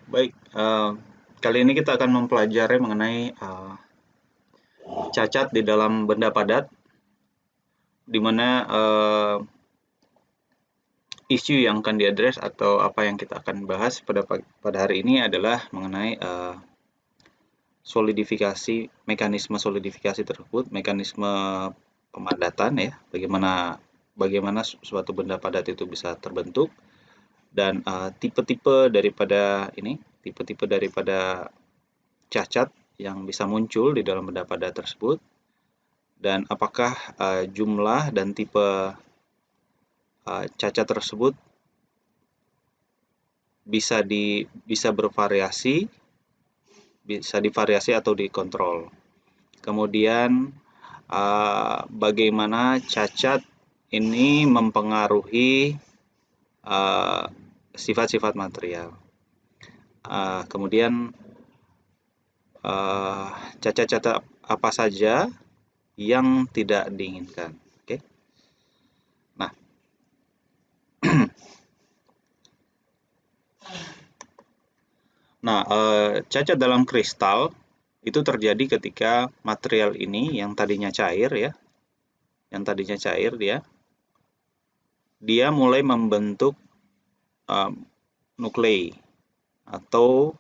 Baik, kali ini kita akan mempelajari mengenai cacat di dalam benda padat, di mana isu yang akan diadres atau apa yang kita akan bahas pada hari ini adalah mengenai solidifikasi, mekanisme solidifikasi tersebut, mekanisme pemadatan ya, bagaimana suatu benda padat itu bisa terbentuk, dan tipe-tipe daripada cacat yang bisa muncul di dalam benda padat tersebut, dan apakah jumlah dan tipe cacat tersebut bisa bervariasi, bisa divariasi atau dikontrol. Kemudian bagaimana cacat ini mempengaruhi sifat-sifat material. Kemudian cacat-cacat apa saja yang tidak diinginkan. Oke. Nah, cacat dalam kristal itu terjadi ketika material ini yang tadinya cair ya, dia mulai membentuk nuklei atau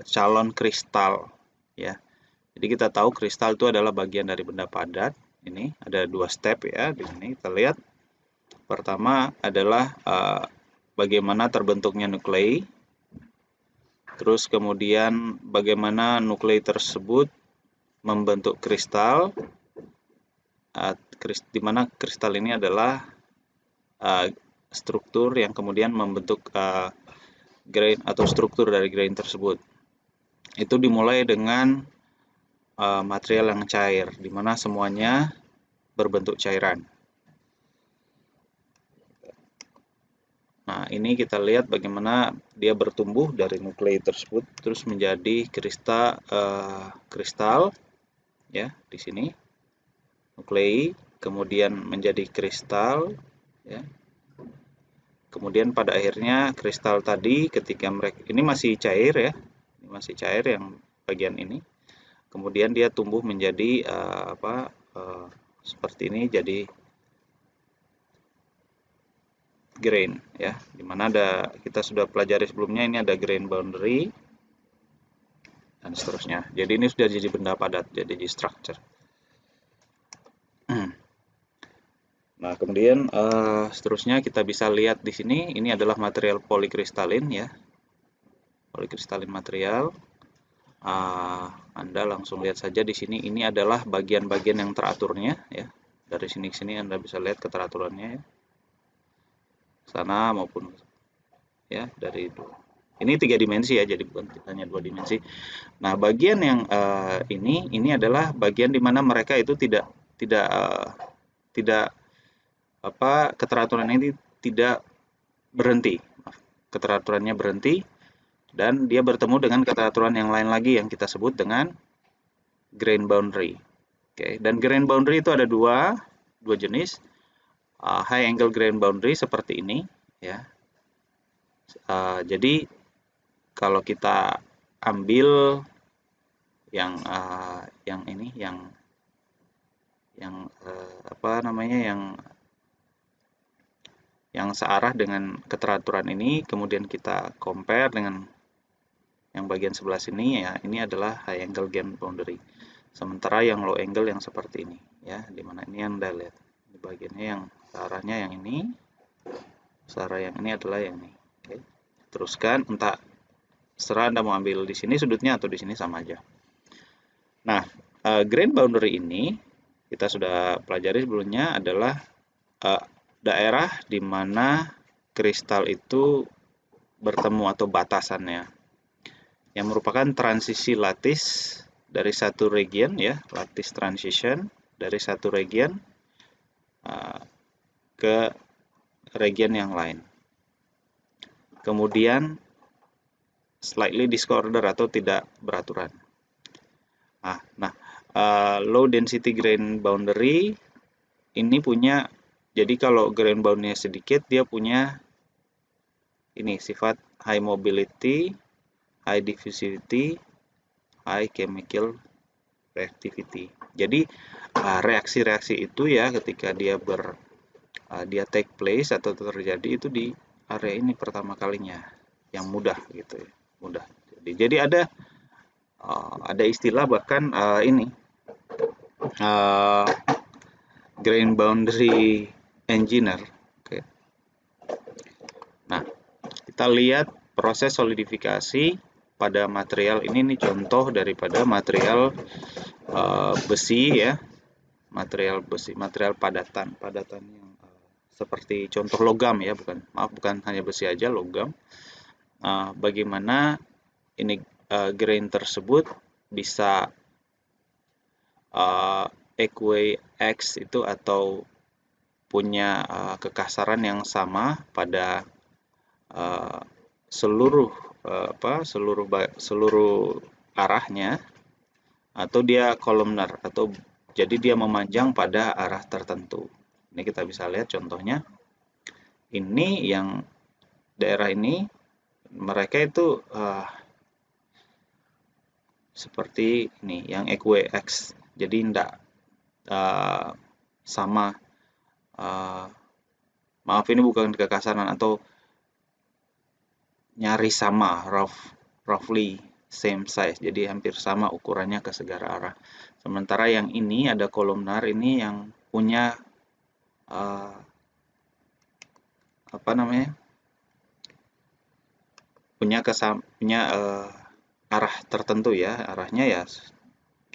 calon kristal ya. Jadi kita tahu kristal itu adalah bagian dari benda padat. Ini ada 2 step ya di sini kita lihat. Pertama adalah bagaimana terbentuknya nuklei. Terus kemudian bagaimana nuklei tersebut membentuk kristal, di mana kristal ini adalah struktur yang kemudian membentuk grain atau struktur dari grain tersebut. Itu dimulai dengan material yang cair, di mana semuanya berbentuk cairan. Nah, ini kita lihat bagaimana dia bertumbuh dari nuklei tersebut, terus menjadi kristal, ya di sini nuklei, kemudian menjadi kristal, ya. Kemudian pada akhirnya kristal tadi ketika mereka ini masih cair ya, ini masih cair yang bagian ini. Kemudian dia tumbuh menjadi seperti ini, jadi grain ya, dimana kita sudah pelajari sebelumnya, ini ada grain boundary dan seterusnya. Jadi ini sudah jadi benda padat, jadi structure. Nah, kemudian seterusnya kita bisa lihat di sini, ini adalah material polikristalin ya, polikristalin material. Anda langsung lihat saja di sini, ini adalah bagian-bagian yang teraturnya ya. Dari sini ke sini Anda bisa lihat keteraturannya ya. Sana maupun ya dari itu. Ini 3 dimensi ya, jadi bukan hanya 2 dimensi. Nah, bagian yang ini adalah bagian di mana mereka itu tidak keteraturan ini tidak berhenti. Keteraturannya berhenti dan dia bertemu dengan keteraturan yang lain lagi yang kita sebut dengan grain boundary. Oke, dan grain boundary itu ada dua jenis. High angle grain boundary seperti ini ya. Jadi kalau kita ambil yang ini yang searah dengan keteraturan ini, kemudian kita compare dengan yang bagian sebelah sini ya, ini adalah high angle grain boundary. Sementara yang low angle yang seperti ini ya, dimana ini yang Anda lihat, di bagiannya yang searahnya yang ini, searah yang ini adalah yang ini. Oke. Teruskan, entah serah Anda mau ambil di sini sudutnya atau di sini sama aja. Nah, grain boundary ini kita sudah pelajari sebelumnya adalah daerah di mana kristal itu bertemu atau batasannya, yang merupakan transisi lattice dari satu region ya, lattice transition dari satu region ke region yang lain. Kemudian slightly disorder atau tidak beraturan. Low density grain boundary ini punya Jadi kalau grain bound-nya sedikit, dia punya ini sifat high mobility, high diffusivity, high chemical reactivity. Jadi reaksi-reaksi itu ya ketika dia dia take place atau terjadi itu di area ini pertama kalinya, yang mudah gitu ya, mudah. Jadi ada istilah bahkan ini grain boundary engineer. Oke. Nah, kita lihat proses solidifikasi pada material ini contoh daripada material besi ya, material besi, material padatan yang seperti contoh logam ya, bukan hanya besi aja, logam. Bagaimana ini grain tersebut bisa EQX itu atau punya kekasaran yang sama pada seluruh arahnya, atau dia kolumnar, atau jadi dia memanjang pada arah tertentu. Ini kita bisa lihat contohnya. Ini yang daerah ini mereka itu seperti ini yang EQX. Jadi tidak sama. Maaf, ini bukan kekasaran, atau nyaris sama, roughly same size, jadi hampir sama ukurannya ke segala arah. Sementara yang ini ada kolumnar, ini yang punya punya arah tertentu ya, arahnya ya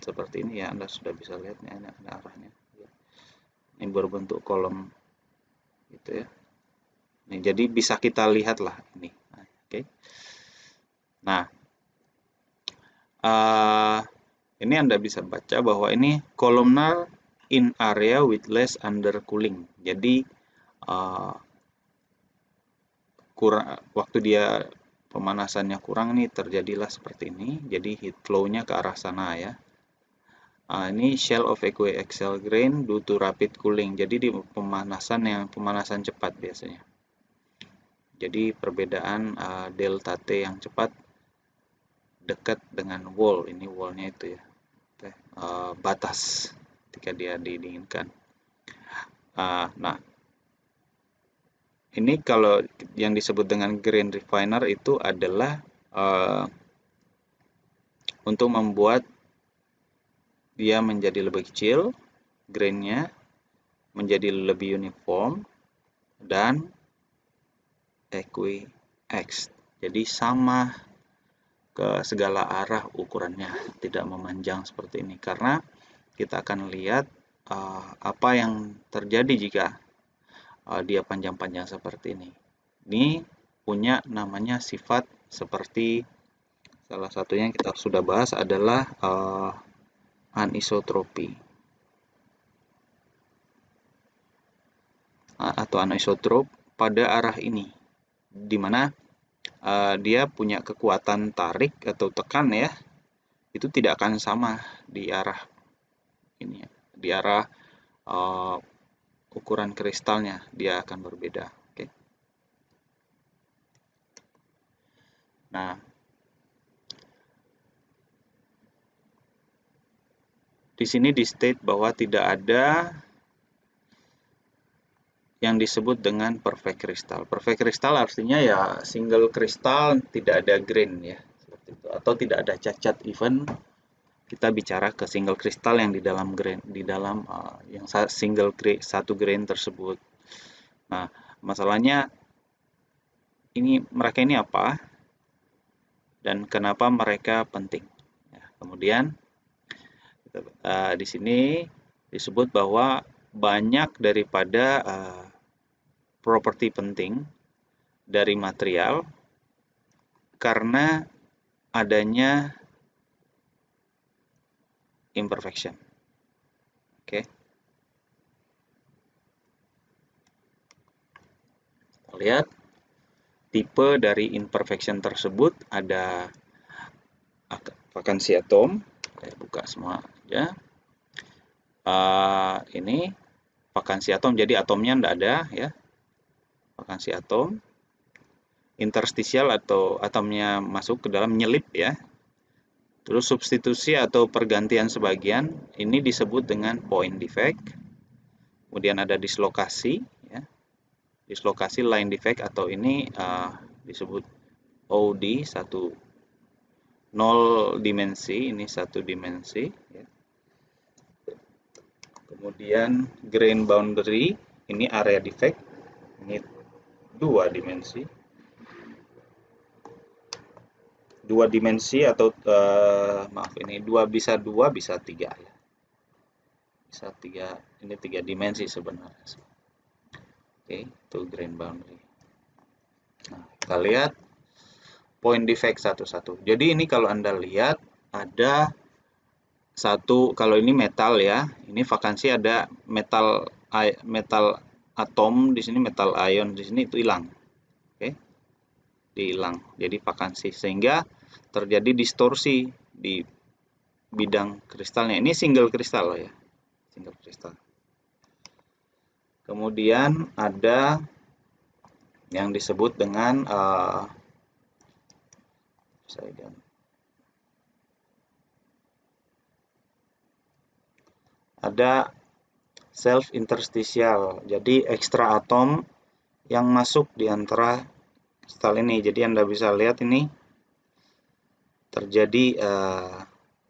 seperti ini ya, Anda sudah bisa lihat ya, ini ada arahnya. Ini berbentuk kolom gitu ya. Nih, jadi bisa kita lihat lah ini. Oke. Nah, ini Anda bisa baca bahwa ini columnar in area with less undercooling. Jadi waktu dia pemanasannya kurang nih, terjadilah seperti ini. Jadi heat flow-nya ke arah sana ya. Ini shell of equiaxial grain due to rapid cooling. Jadi di pemanasan cepat biasanya. Jadi perbedaan delta T yang cepat dekat dengan wall. Ini wallnya itu ya, batas ketika dia didinginkan. Nah, ini kalau yang disebut dengan grain refiner itu adalah untuk membuat dia menjadi lebih kecil, grainnya menjadi lebih uniform dan equiax. Jadi sama ke segala arah ukurannya, tidak memanjang seperti ini. Karena kita akan lihat apa yang terjadi jika dia panjang-panjang seperti ini. Ini punya namanya sifat seperti, salah satunya yang kita sudah bahas adalah anisotropi atau anisotrop pada arah ini, di mana dia punya kekuatan tarik atau tekan ya, itu tidak akan sama di arah ini, di arah ukuran kristalnya, dia akan berbeda. Oke. Nah, di sini di state bahwa tidak ada yang disebut dengan perfect crystal. Perfect crystal artinya ya single crystal, tidak ada grain ya, seperti itu, atau tidak ada cacat. Even kita bicara ke single crystal yang di dalam grain, yang satu grain tersebut. Nah, masalahnya mereka ini apa dan kenapa mereka penting? Ya, kemudian di sini disebut bahwa banyak daripada properti penting dari material karena adanya imperfection. Oke. Lihat tipe dari imperfection tersebut, ada vacancy atom. Saya buka semua ya. Ini vakansi atom, jadi atomnya tidak ada ya, vakansi atom. Interstisial atau atomnya masuk ke dalam, nyelip ya. Terus substitusi atau pergantian sebagian, ini disebut dengan point defect. Kemudian ada dislokasi ya. Dislokasi line defect atau ini disebut OD, 0 dimensi, ini 1 dimensi ya. Kemudian grain boundary, ini area defect, ini 2 dimensi. 2 dimensi atau maaf, ini 2 bisa 3 ya. Bisa 3, ini 3 dimensi sebenarnya. Oke, itu grain boundary. Nah, kita lihat point defect satu-satu. Jadi ini kalau Anda lihat ada satu, kalau ini metal ya, ini vakansi ada metal atom di sini, metal ion di sini, itu hilang. Oke. Dihilang. Jadi vakansi, sehingga terjadi distorsi di bidang kristalnya. Ini single kristal ya. Single kristal. Kemudian ada yang disebut dengan ada self interstitial. Jadi ekstra atom yang masuk di antara kristal ini. Jadi Anda bisa lihat ini terjadi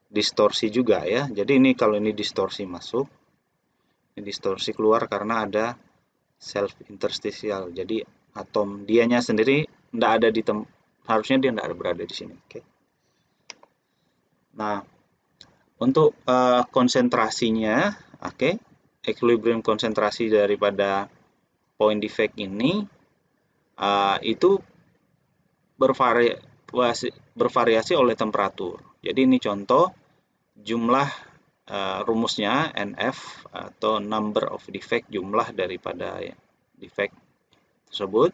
distorsi juga ya. Jadi ini kalau ini distorsi masuk, ini distorsi keluar karena ada self interstitial. Jadi atom dianya sendiri tidak ada di harusnya dia tidak berada di sini. Oke. Nah, untuk konsentrasinya, oke, equilibrium konsentrasi daripada point defect ini itu bervariasi oleh temperatur. Jadi ini contoh jumlah rumusnya NF atau number of defect, jumlah daripada defect tersebut.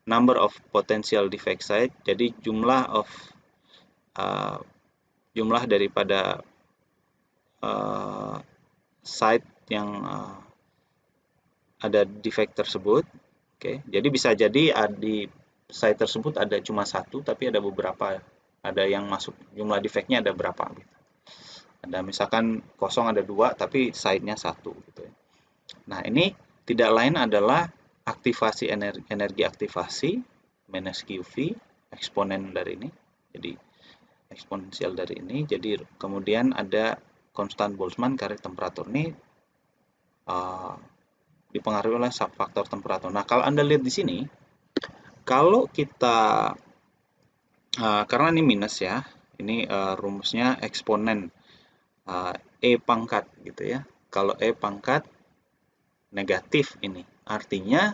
Number of potential defect site, jadi jumlah daripada site yang ada defect tersebut. Oke, jadi bisa jadi di site tersebut ada cuma satu, tapi ada beberapa, ada yang masuk, jumlah defectnya ada berapa gitu. Ada misalkan kosong ada 2, tapi site-nya 1 gitu ya. Nah, ini tidak lain adalah aktivasi energi aktivasi minus QV, eksponen dari ini. Jadi eksponensial dari ini. Jadi kemudian ada konstan Boltzmann karena temperatur ini dipengaruhi oleh subfaktor temperatur. Nah, kalau Anda lihat di sini, kalau kita karena ini minus ya, ini rumusnya eksponen E pangkat gitu ya. Kalau E pangkat negatif ini, artinya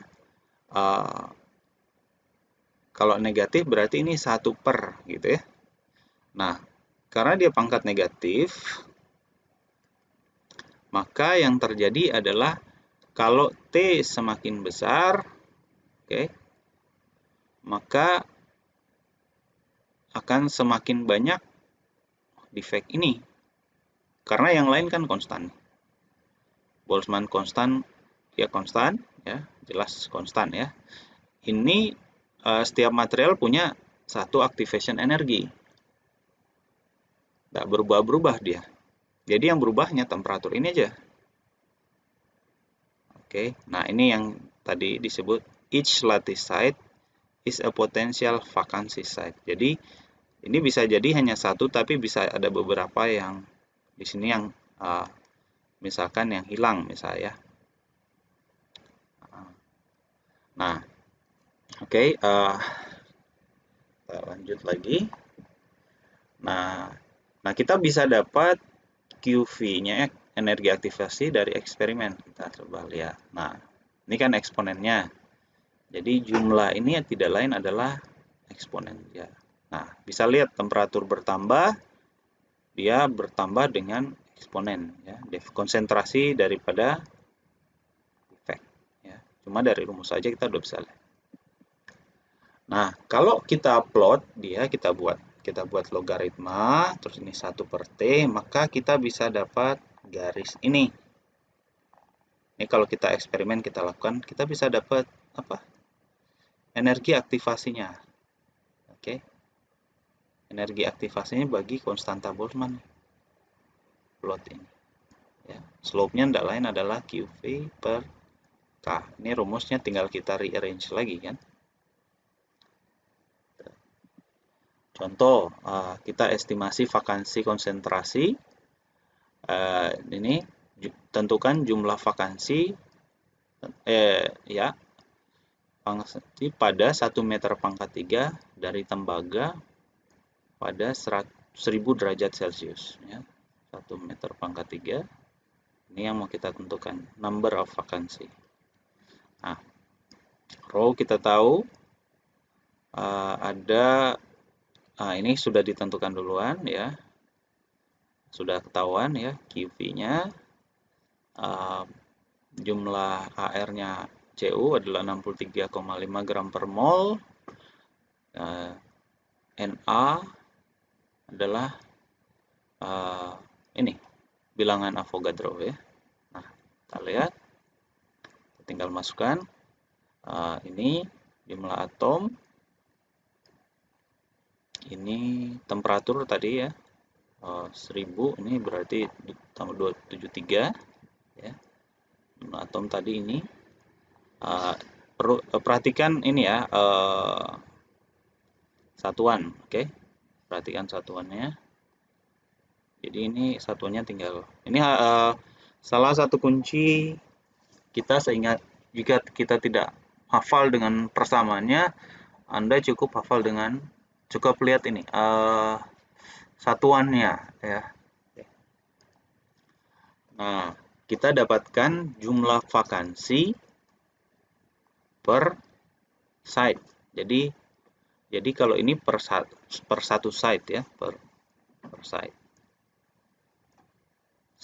kalau negatif berarti ini 1 per gitu ya. Nah, karena dia pangkat negatif, maka yang terjadi adalah kalau T semakin besar, oke, maka akan semakin banyak defect ini. Karena yang lain kan konstan. Boltzmann konstan, dia konstan ya, jelas konstan ya. Ini setiap material punya satu activation energy. Nggak berubah-berubah dia. Jadi yang berubahnya temperatur ini aja. Oke, nah ini yang tadi disebut each lattice site is a potential vacancy site. Jadi ini bisa jadi hanya satu, tapi bisa ada beberapa yang di sini yang misalkan yang hilang misalnya. Nah, oke, kita lanjut lagi. Nah, kita bisa dapat QV-nya, energi aktivasi dari eksperimen. Kita coba lihat. Nah, ini kan eksponennya. Jadi jumlah ini tidak lain adalah eksponen ya. Nah, bisa lihat temperatur bertambah, dia bertambah dengan eksponen ya. Konsentrasi daripada efek ya. Cuma dari rumus saja kita udah bisa lihat. Nah, kalau kita plot dia, kita buat logaritma, terus ini 1 per T, maka kita bisa dapat garis ini. Ini kalau kita eksperimen, kita lakukan, kita bisa dapat apa? Energi aktivasinya. Oke. Energi aktivasinya bagi konstanta Boltzmann plot ini. Ya. Slope-nya tidak lain adalah QV per K. Ini rumusnya tinggal kita rearrange lagi kan. Contoh, kita estimasi vakansi konsentrasi. Ini tentukan jumlah vakansi ya pada 1 meter pangkat 3 dari tembaga pada 1000 derajat Celcius ya. 1 meter pangkat 3 ini yang mau kita tentukan, number of vacancy. Nah, row kita tahu ada ini sudah ditentukan duluan ya, sudah ketahuan ya, QV-nya, jumlah AR-nya Cu adalah 63,5 gram per mol, Na adalah ini bilangan Avogadro ya. Nah, kita lihat, tinggal masukkan ini jumlah atom, ini temperatur tadi ya, 1000, ini berarti tambah 273 ya. Jumlah atom tadi ini, perhatikan ini ya, satuan, oke? Perhatikan satuannya. Jadi ini satuannya tinggal, ini salah satu kunci kita seingat, jika kita tidak hafal dengan persamaannya, Anda cukup hafal dengan, cukup lihat ini satuannya ya. Nah, kita dapatkan jumlah vakansi per site. Jadi kalau ini per satu site ya, per site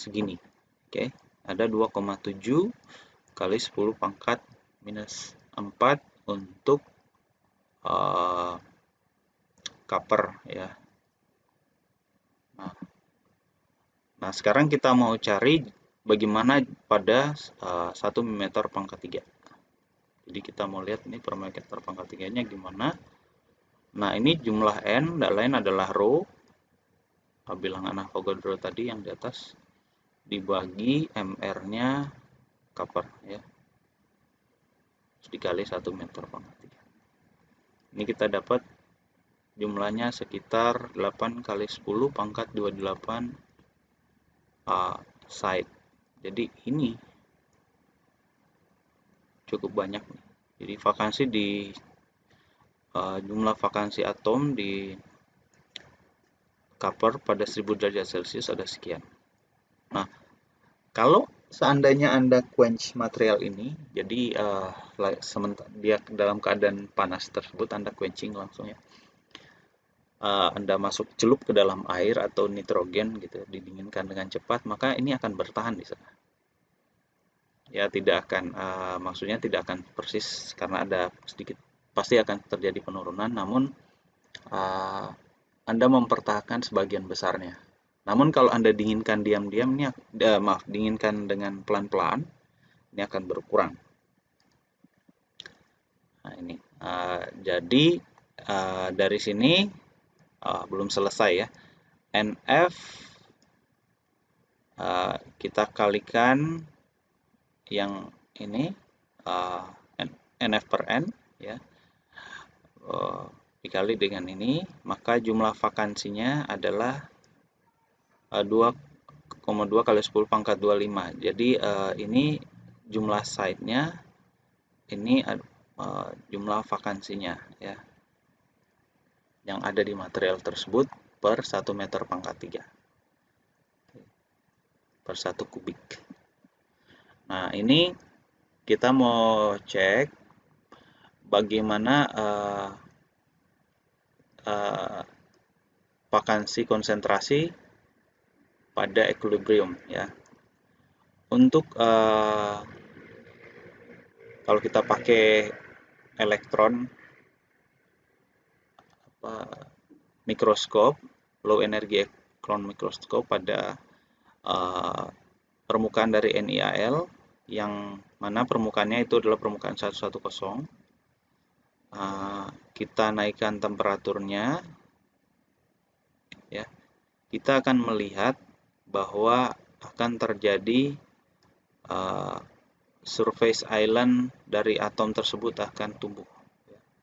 segini. Oke, ada 2,7 kali 10 pangkat minus 4 untuk copper ya. Nah, sekarang kita mau cari bagaimana pada 1 meter pangkat 3. Jadi kita mau lihat ini per meter pangkat 3-nya gimana. Nah, ini jumlah N, tidak lain adalah rho, bilangan Avogadro tadi yang di atas, dibagi MR-nya copper ya. Dikali 1 meter pangkat 3. Ini kita dapat jumlahnya sekitar 8 kali 10 pangkat 28 site. Jadi ini cukup banyak nih. Jadi vakansi di jumlah vakansi atom di copper pada 1000 derajat Celcius ada sekian. Nah, kalau seandainya Anda quench material ini, jadi dia dalam keadaan panas tersebut, Anda quenching langsung ya. Anda masuk celup ke dalam air atau nitrogen gitu, didinginkan dengan cepat, maka ini akan bertahan di sana. Ya, tidak akan, maksudnya tidak akan persis karena ada sedikit, pasti akan terjadi penurunan, namun Anda mempertahankan sebagian besarnya. Namun kalau Anda dinginkan diam-diam, ini dinginkan dengan pelan-pelan, ini akan berkurang. Nah, ini jadi dari sini belum selesai ya. NF kita kalikan yang ini NF per N ya, dikali dengan ini, maka jumlah vakansinya adalah 2,2 kali 10 pangkat 25. Jadi ini jumlah site-nya, ini jumlah vakansinya ya, yang ada di material tersebut per 1 meter pangkat 3 per 1 kubik. Nah, ini kita mau cek bagaimana vakansi konsentrasi pada equilibrium ya. Untuk kalau kita pakai elektron mikroskop, low energy elektron mikroskop pada permukaan dari NiAl yang mana permukaannya itu adalah permukaan 110. Kita naikkan temperaturnya, ya. Kita akan melihat bahwa akan terjadi surface island dari atom tersebut akan tumbuh.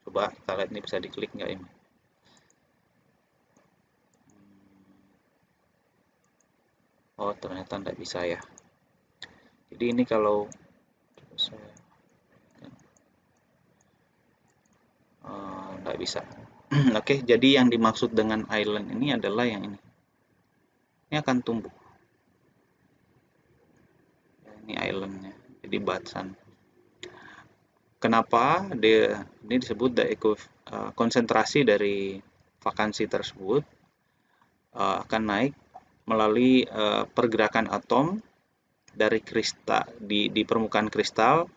Coba kita lihat, ini bisa diklik nggak ini? Oh, ternyata nggak bisa ya. Jadi ini kalau saya nggak bisa. Oke, jadi yang dimaksud dengan island ini adalah yang ini. Ini akan tumbuh. Ini islandnya, jadi batasan. Kenapa ini disebut konsentrasi dari vakansi tersebut akan naik melalui pergerakan atom dari kristal di permukaan kristal,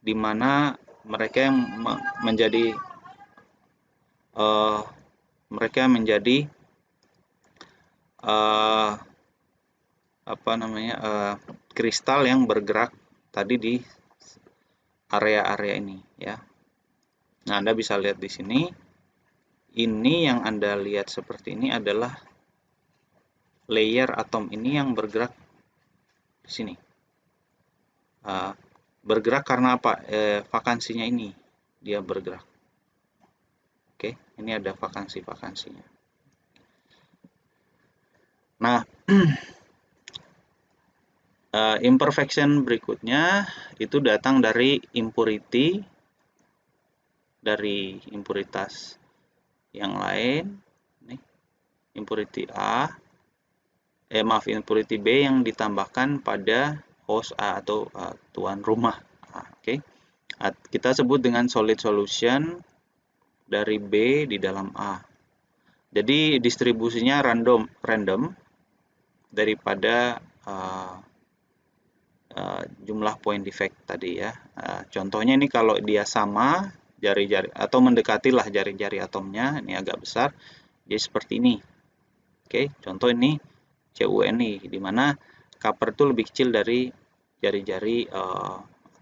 di mana mereka yang menjadi kristal yang bergerak tadi di area-area ini, ya. Nah, Anda bisa lihat di sini. Ini yang Anda lihat seperti ini adalah layer atom ini yang bergerak di sini. Bergerak karena apa? Vakansinya ini dia bergerak. Oke, ini ada vakansinya. Nah, imperfection berikutnya itu datang dari impurity, dari impuritas yang lain. Nih, impurity impurity B yang ditambahkan pada host A atau tuan rumah. Oke. Kita sebut dengan solid solution dari B di dalam A. Jadi distribusinya random daripada jumlah point defect tadi, ya. Contohnya ini kalau dia sama jari-jari atau mendekatilah jari-jari atomnya, ini agak besar, jadi seperti ini. Oke, contoh ini CuNi, di mana copper itu lebih kecil dari jari-jari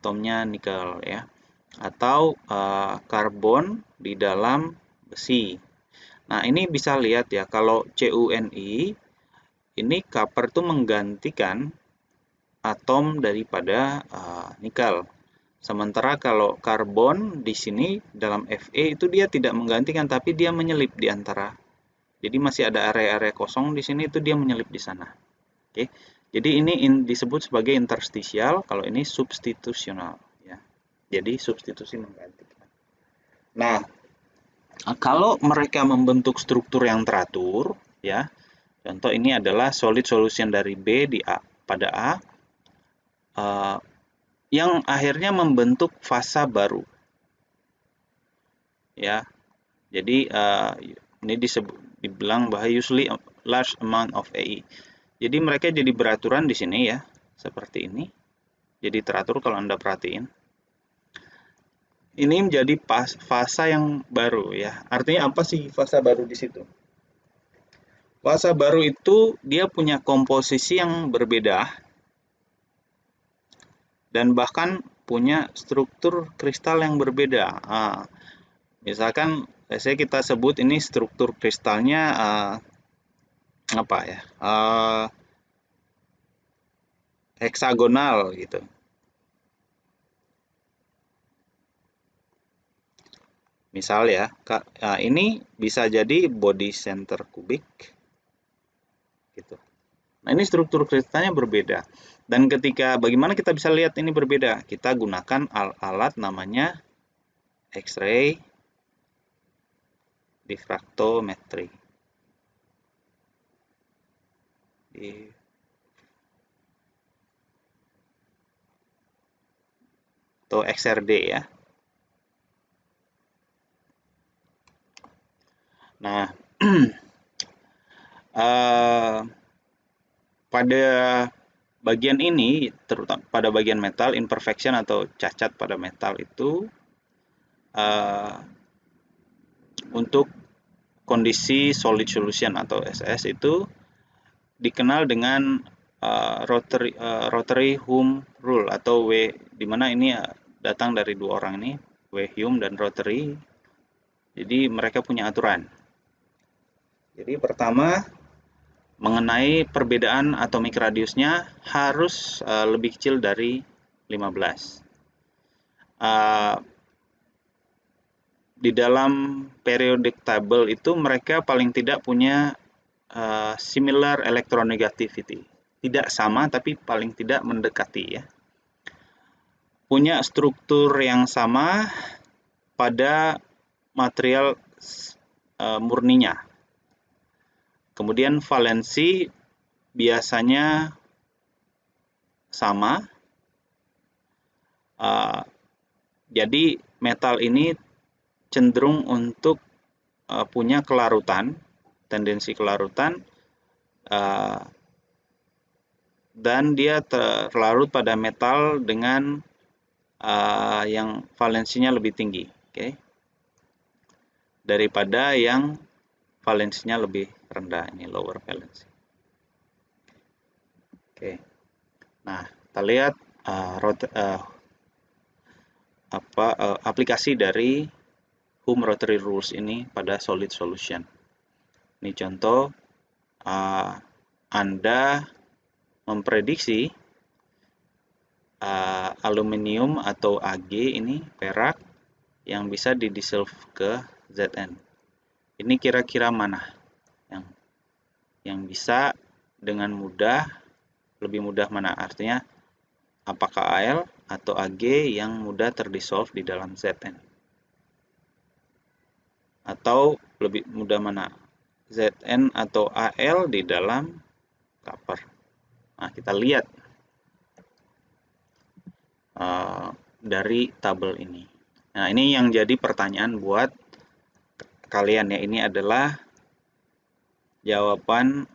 atomnya nikel, ya. Atau karbon di dalam besi. Nah, ini bisa lihat ya, kalau CuNi ini copper itu menggantikan atom daripada nikel. Sementara kalau karbon di sini dalam Fe itu dia tidak menggantikan, tapi dia menyelip di antara. Jadi masih ada area-area kosong di sini, itu dia menyelip di sana. Oke. Jadi ini disebut sebagai interstisial, kalau ini substitusional, ya. Jadi substitusi menggantikan. Nah, kalau mereka membentuk struktur yang teratur, ya. Contoh ini adalah solid solution dari B di A pada A, yang akhirnya membentuk fasa baru, ya. Jadi ini dibilang bahwa usually large amount of AE. Jadi mereka jadi beraturan di sini, ya, seperti ini. Jadi teratur kalau Anda perhatiin. Ini menjadi fasa yang baru, ya. Artinya apa sih fasa baru di situ? Fasa baru itu dia punya komposisi yang berbeda dan bahkan punya struktur kristal yang berbeda. Misalkan kita sebut ini struktur kristalnya apa ya? Heksagonal gitu. Misal ya, ini bisa jadi body center kubik gitu. Nah, ini struktur kristalnya berbeda. Dan bagaimana kita bisa lihat ini berbeda? Kita gunakan alat namanya X-ray diffractometry. Atau XRD, ya. Nah, pada bagian ini, terutama pada bagian metal, imperfection atau cacat pada metal itu untuk kondisi solid solution atau SS itu dikenal dengan rotary Hume rule atau W, di mana ini datang dari dua orang ini, W. Hume dan Rotary. Jadi mereka punya aturan. Jadi pertama, mengenai perbedaan atomic radiusnya harus lebih kecil dari 15. Di dalam periodic table itu mereka paling tidak punya similar electronegativity. Tidak sama tapi paling tidak mendekati ya. Punya struktur yang sama pada material murninya. Kemudian valensi biasanya sama. Jadi metal ini cenderung untuk punya kelarutan, tendensi kelarutan, dan dia terlarut pada metal dengan yang valensinya lebih tinggi, okay? Daripada yang valensinya lebih rendah, ini lower valency. Oke. Nah, kita lihat aplikasi dari Hume Rotary Rules ini pada solid solution. Ini contoh, Anda memprediksi aluminium atau Ag ini perak yang bisa didissolve ke Zn. Ini kira-kira mana yang bisa dengan mudah, lebih mudah mana? Artinya apakah Al atau Ag yang mudah terdissolve di dalam Zn? Atau lebih mudah mana? Zn atau Al di dalam copper. Nah, kita lihat dari tabel ini. Nah, ini yang jadi pertanyaan buat kalian ya. Ini adalah jawaban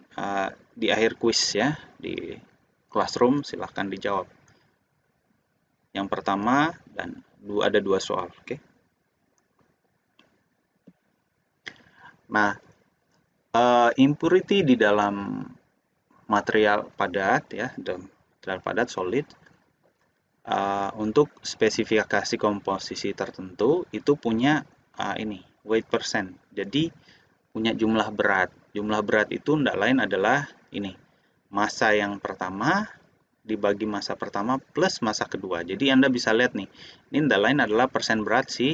di akhir kuis ya, di classroom, silahkan dijawab. Yang pertama dan ada dua soal, oke? Nah, impurity di dalam material padat ya, dalam material padat solid, untuk spesifikasi komposisi tertentu itu punya ini weight percent. Jadi punya jumlah berat. Jumlah berat itu tidak lain adalah ini, massa yang pertama dibagi massa pertama plus massa kedua. Jadi Anda bisa lihat nih, ini tidak lain adalah persen berat si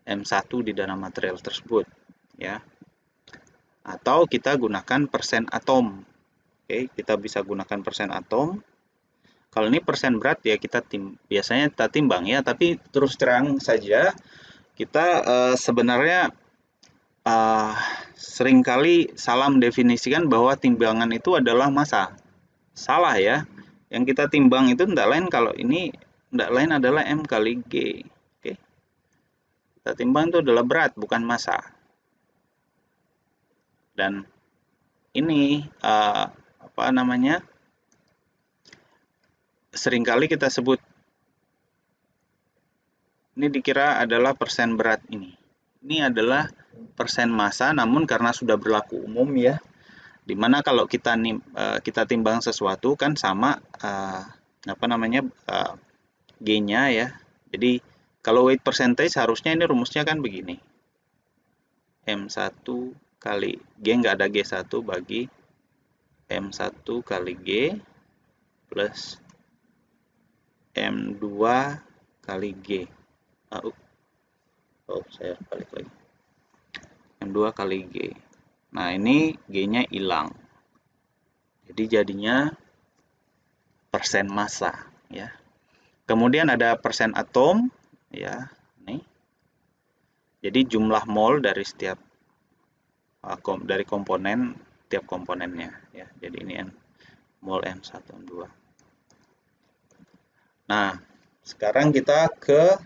M1 di dalam material tersebut ya. Atau kita gunakan persen atom. Oke, kita bisa gunakan persen atom. Kalau ini persen berat ya biasanya kita timbang ya, tapi terus terang saja kita sebenarnya seringkali salah mendefinisikan bahwa timbangan itu adalah massa. Salah ya. Yang kita timbang itu tidak lain, kalau ini tidak lain adalah M kali G. Oke. Kita timbang itu adalah berat, bukan massa. Dan ini seringkali kita sebut ini dikira adalah persen berat ini. Ini adalah persen massa, namun karena sudah berlaku umum ya, dimana kalau kita timbang sesuatu kan sama G-nya ya. Jadi kalau weight percentage harusnya ini rumusnya kan begini. M1 kali G, nggak ada G1, bagi M1 kali G plus M2 kali G. Saya balik lagi. M2 kali G. Nah, ini G-nya hilang. Jadi jadinya persen massa ya. Kemudian ada persen atom ya, nih. Jadi jumlah mol dari setiap dari komponen, tiap komponennya ya. Jadi ini mol M1 M2. Nah, sekarang kita ke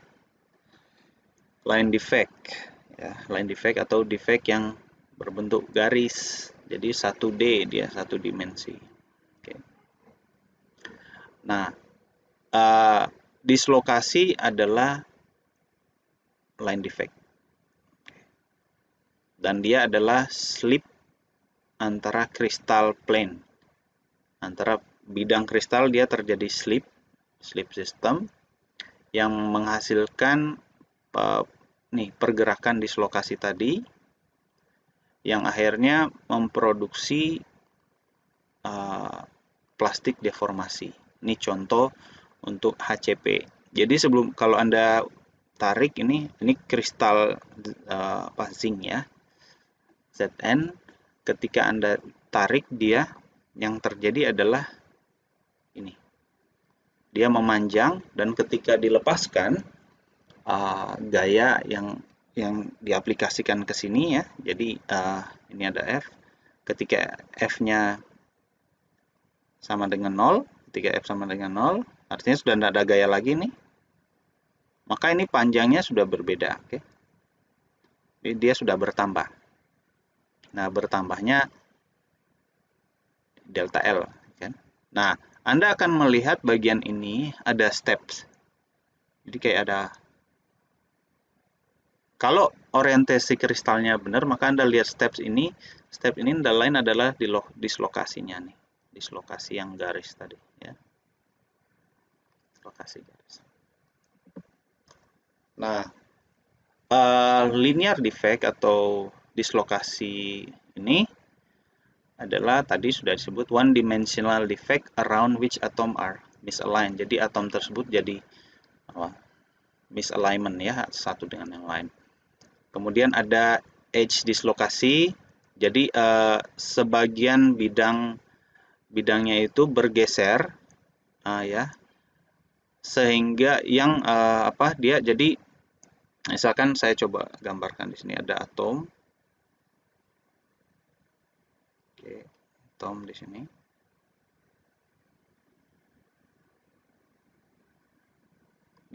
line defect ya, line defect atau defect yang berbentuk garis. Jadi 1D, dia satu dimensi. Oke. Nah, dislokasi adalah line defect. Dan dia adalah slip antara crystal plane. antara bidang kristal dia terjadi slip system yang menghasilkan pergerakan dislokasi tadi yang akhirnya memproduksi plastik deformasi. Ini contoh untuk HCP. Jadi kalau Anda tarik ini kristal zinc ya, Zn. Ketika Anda tarik dia, yang terjadi adalah ini. Dia memanjang dan ketika dilepaskan gaya yang diaplikasikan ke sini ya. Jadi ini ada F. Ketika F-nya sama dengan 0, ketika F sama dengan 0, artinya sudah tidak ada gaya lagi nih. Maka ini panjangnya sudah berbeda, oke. Jadi dia sudah bertambah. Nah, bertambahnya delta L kan. Nah, Anda akan melihat bagian ini ada steps. Jadi kayak ada, kalau orientasi kristalnya benar, maka Anda lihat steps ini. Step ini lain adalah dislokasinya nih. Dislokasi yang garis tadi ya. Dislokasi garis. Nah, linear defect atau dislokasi ini adalah tadi sudah disebut one dimensional defect around which atom are misaligned. Jadi atom tersebut jadi misalignment ya, satu dengan yang lain. Kemudian ada edge dislokasi. Jadi sebagian bidangnya itu bergeser ya, sehingga yang dia jadi, misalkan saya coba gambarkan di sini ada atom. Oke, atom di sini.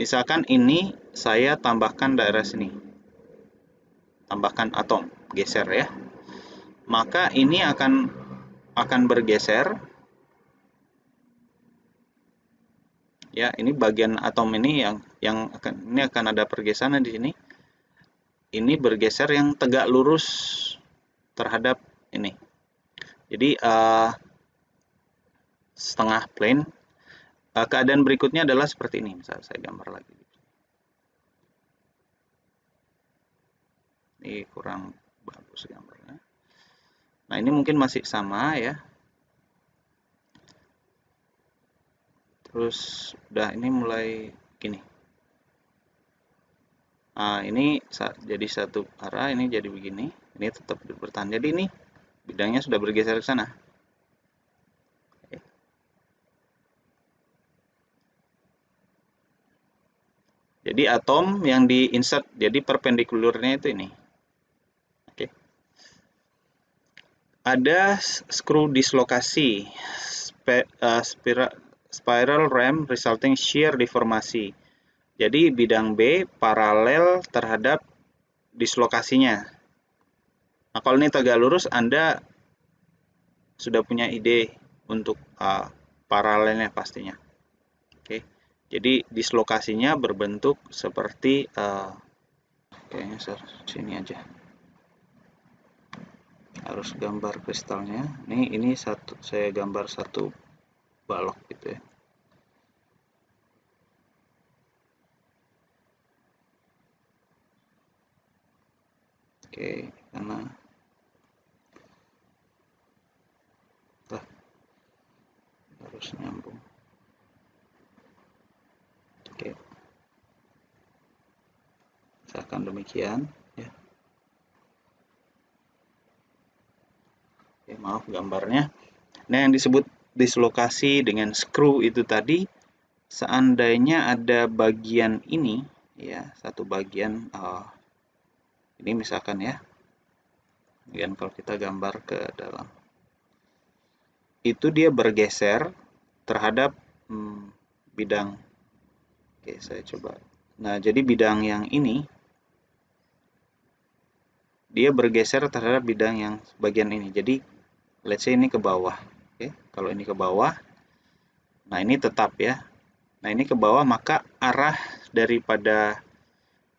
Misalkan ini saya tambahkan daerah sini. Tambahkan atom, geser ya. Maka ini akan bergeser. Ya, ini bagian atom ini yang akan ada pergeseran di sini. Ini bergeser yang tegak lurus terhadap ini. Jadi setengah plane. Keadaan berikutnya adalah seperti ini. Misalnya saya gambar lagi. Ini kurang bagus gambarnya. Nah, ini mungkin masih sama ya. Terus udah ini mulai gini. Nah, ini jadi satu arah, ini jadi begini. Ini tetap bertahan. Jadi ini bidangnya sudah bergeser ke sana. Jadi atom yang di-insert, jadi perpendikularnya itu ini. Oke. Ada screw dislokasi, spiral ram resulting shear deformasi. Jadi bidang B paralel terhadap dislokasinya. Nah, kalau ini tegak lurus, Anda sudah punya ide untuk paralelnya pastinya. Oke. Jadi dislokasinya berbentuk seperti kayaknya sini aja. Harus gambar kristalnya. Ini satu, saya gambar satu balok gitu ya. Oke, karena harus nyambung. Oke. Misalkan demikian ya. Oke, maaf gambarnya. Nah, yang disebut dislokasi dengan screw itu tadi, seandainya ada bagian ini ya, satu bagian ini misalkan ya. Kemudian kalau kita gambar ke dalam, itu dia bergeser terhadap bidang. Oke, saya coba. Nah, jadi bidang yang ini dia bergeser terhadap bidang yang bagian ini. Jadi let's say ini ke bawah. Oke, kalau ini ke bawah, nah ini tetap ya. Nah, ini ke bawah, maka arah daripada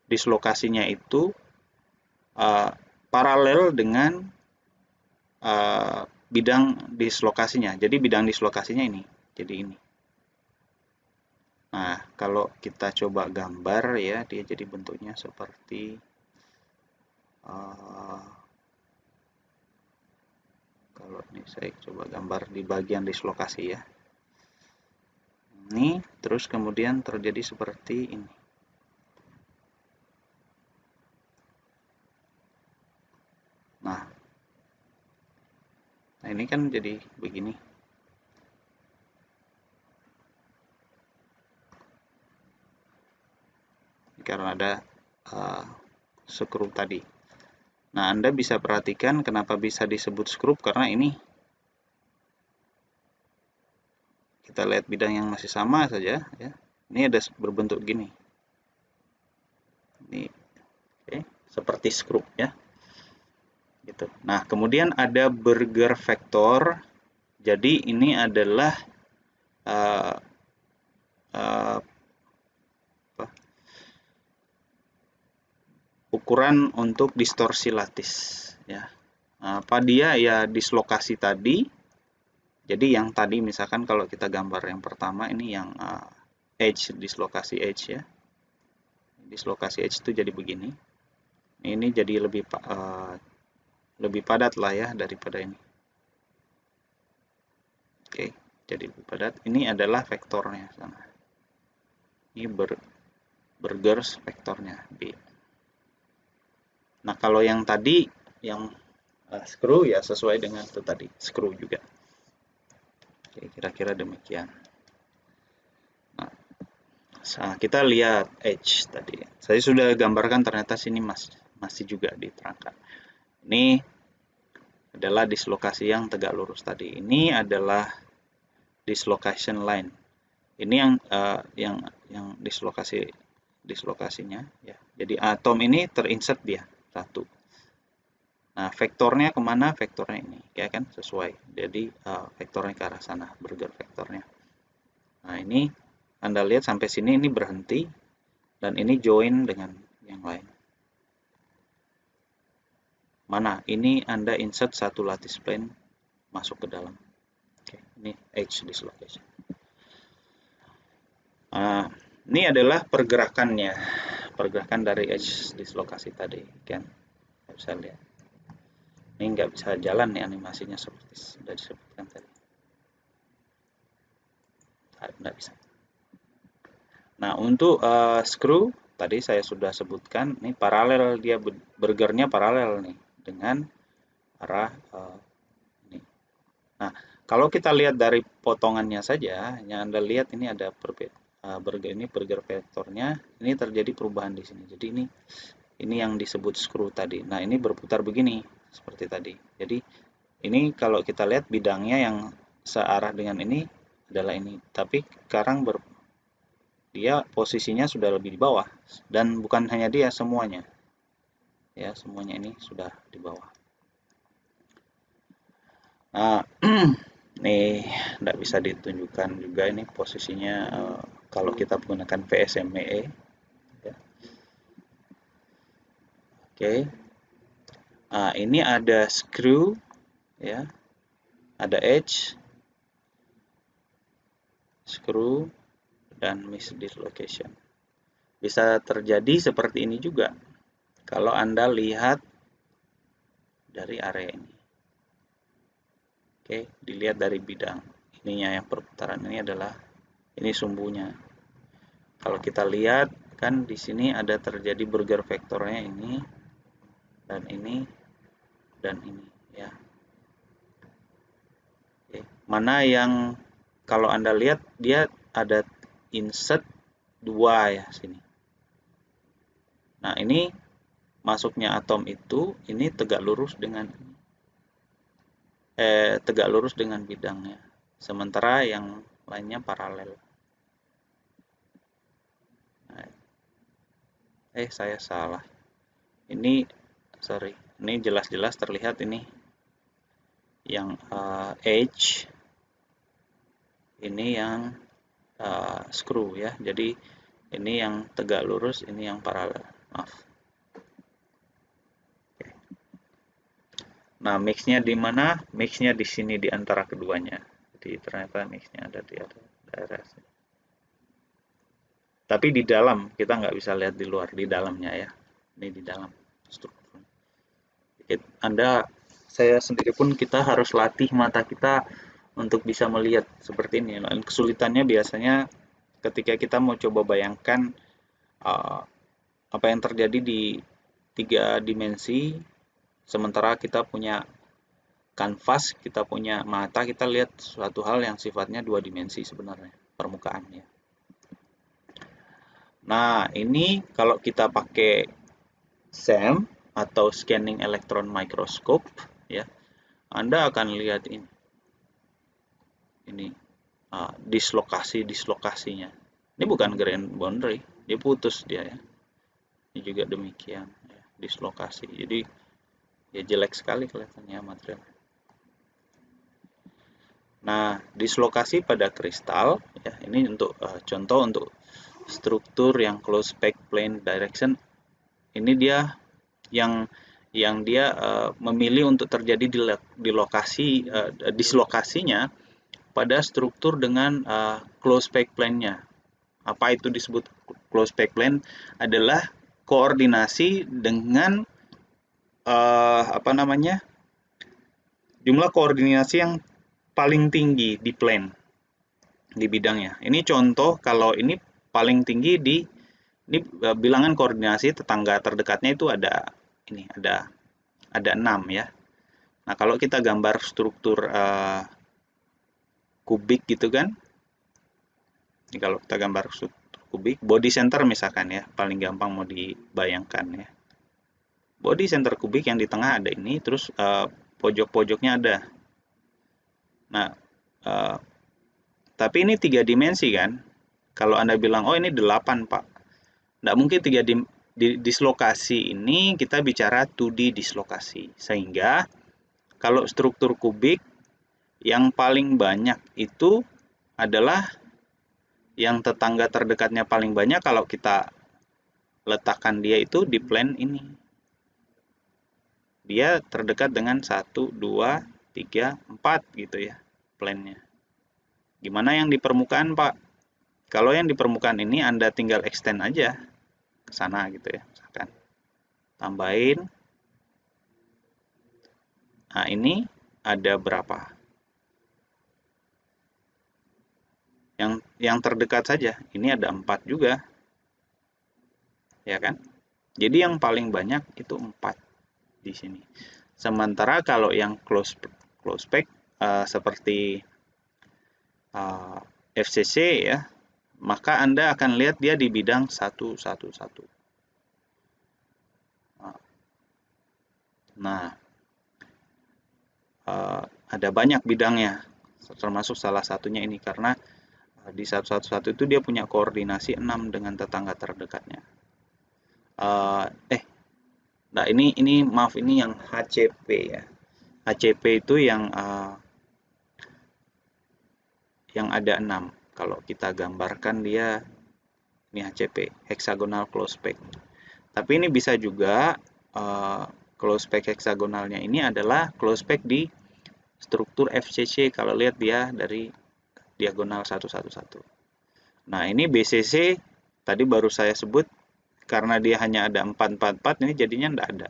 dislokasinya itu paralel dengan bidang dislokasinya. Jadi bidang dislokasinya ini. Jadi ini. Nah, kalau kita coba gambar ya, dia jadi bentuknya seperti kalau ini saya coba gambar di bagian dislokasi ya. Ini terus kemudian terjadi seperti ini. Nah, ini kan jadi begini. Karena ada skrup tadi. Nah, Anda bisa perhatikan kenapa bisa disebut skrup, karena ini kita lihat bidang yang masih sama saja ya. Ini ada berbentuk gini. Ini seperti skrup ya. Gitu. Nah, kemudian ada Berger vektor. Jadi ini adalah ukuran untuk distorsi lattice ya. Apa dia ya, dislokasi tadi. Jadi yang tadi misalkan kalau kita gambar yang pertama ini yang edge, dislokasi edge ya. Dislokasi edge itu jadi begini. Ini jadi lebih padat lah ya daripada ini. Oke, jadi lebih padat. Ini adalah vektornya sana. Ini Berger's vektornya B. Nah, kalau yang tadi yang screw ya sesuai dengan itu tadi, screw juga. Oke, kira-kira demikian. Nah, kita lihat edge tadi. Saya sudah gambarkan, ternyata sini masih juga diterangkan. Ini adalah dislokasi yang tegak lurus tadi. Ini adalah dislocation line. Ini yang dislokasinya ya. Jadi atom ini terinsert dia satu. Nah, vektornya kemana? Vektornya ini, ya kan, sesuai. Jadi vektornya ke arah sana, Berger vektornya. Nah, ini Anda lihat sampai sini ini berhenti, dan ini join dengan yang lain. Mana? Ini Anda insert satu lattice plane masuk ke dalam. Oke, ini edge dislocation. Nah, ini adalah pergerakannya, pergerakan dari edge dislokasi tadi, kan? Bisa lihat. Ini nggak bisa jalan nih animasinya seperti sudah disebutkan tadi. Nggak bisa. Nah, untuk screw tadi saya sudah sebutkan, ini paralel, dia bergernya paralel nih dengan arah ini. Nah, kalau kita lihat dari potongannya saja, yang Anda lihat ini ada berger vektornya, ini terjadi perubahan di sini. Jadi ini yang disebut screw tadi. Nah, ini berputar begini seperti tadi. Jadi ini kalau kita lihat bidangnya yang searah dengan ini adalah ini, tapi sekarang dia posisinya sudah lebih di bawah, dan bukan hanya dia, semuanya ya, semuanya ini sudah di bawah. Nah, nih tidak bisa ditunjukkan juga ini posisinya kalau kita menggunakan PSME ya. Oke. Nah, ini ada screw ya, ada edge, screw, dan misdislocation. Bisa terjadi seperti ini juga kalau Anda lihat dari area ini. Oke, dilihat dari bidang ininya, yang perputaran ini adalah ini sumbunya. Kalau kita lihat kan di sini ada terjadi Berger vektornya ini dan ini dan ini ya. Oke. Mana yang kalau Anda lihat dia ada insert 2 ya sini. Nah, ini masuknya atom itu ini tegak lurus dengan bidangnya. Sementara yang lainnya paralel. Nah, saya salah. Ini jelas-jelas terlihat ini yang edge, ini yang screw ya. Jadi ini yang tegak lurus, ini yang paralel. Maaf. Nah, mix-nya di mana? Mix-nya di sini di antara keduanya. Jadi ternyata mix-nya ada di daerah sini. Tapi di dalam, kita nggak bisa lihat di luar, di dalamnya ya. Ini di dalam struktur. Anda, saya sendiri pun kita harus latih mata kita untuk bisa melihat seperti ini. Dan kesulitannya biasanya ketika kita mau coba bayangkan uh, apa yang terjadi di 3 dimensi, sementara kita punya kanvas, kita punya mata, kita lihat suatu hal yang sifatnya 2 dimensi sebenarnya, permukaannya. Nah, ini kalau kita pakai SEM atau Scanning Electron Microscope, ya, Anda akan lihat ini. Ini dislokasinya. Ini bukan grain boundary, dia putus dia ya. Ini juga demikian, ya, dislokasi. Jadi ya jelek sekali kelihatannya material. Nah, dislokasi pada kristal, ya, ini untuk contoh untuk struktur yang close packed plane direction. Ini dia yang dia memilih untuk terjadi di lokasi dislokasinya pada struktur dengan close packed plane-nya. Apa itu disebut close packed plane? Adalah koordinasi dengan apa namanya? Jumlah koordinasi yang paling tinggi di plane di bidangnya. Ini contoh kalau ini paling tinggi di ini bilangan koordinasi tetangga terdekatnya itu ada ini ada 6 ya. Nah, kalau kita gambar struktur kubik gitu kan. Ini kalau kita gambar struktur kubik, body center misalkan ya, paling gampang mau dibayangkan ya. Body center kubik yang di tengah ada ini, terus pojok-pojoknya ada. Nah, tapi ini 3 dimensi kan. Kalau Anda bilang, oh ini 8 Pak. Nggak mungkin 3 dislokasi ini kita bicara 2D dislokasi. Sehingga kalau struktur kubik yang paling banyak itu adalah yang tetangga terdekatnya paling banyak kalau kita letakkan dia itu di plane ini. Dia terdekat dengan 1, 2, 3, 4 gitu ya plane-nya. Gimana yang di permukaan Pak? Kalau yang di permukaan ini Anda tinggal extend aja ke sana gitu ya, misalkan. Tambahin. Nah, ini ada berapa? Yang terdekat saja, ini ada 4 juga. Ya kan? Jadi yang paling banyak itu 4 di sini. Sementara kalau yang close pack seperti FCC ya, maka Anda akan lihat dia di bidang 1, 1, 1. Nah, ada banyak bidangnya, termasuk salah satunya ini karena di 111 itu dia punya koordinasi 6 dengan tetangga terdekatnya. Nah ini maaf, ini yang HCP ya. HCP itu yang ada 6. Kalau kita gambarkan dia ini HCP, hexagonal close pack. Tapi ini bisa juga close pack hexagonalnya ini adalah close pack di struktur FCC kalau lihat dia dari diagonal 111. Nah, ini BCC tadi baru saya sebut karena dia hanya ada 444 ini jadinya enggak ada.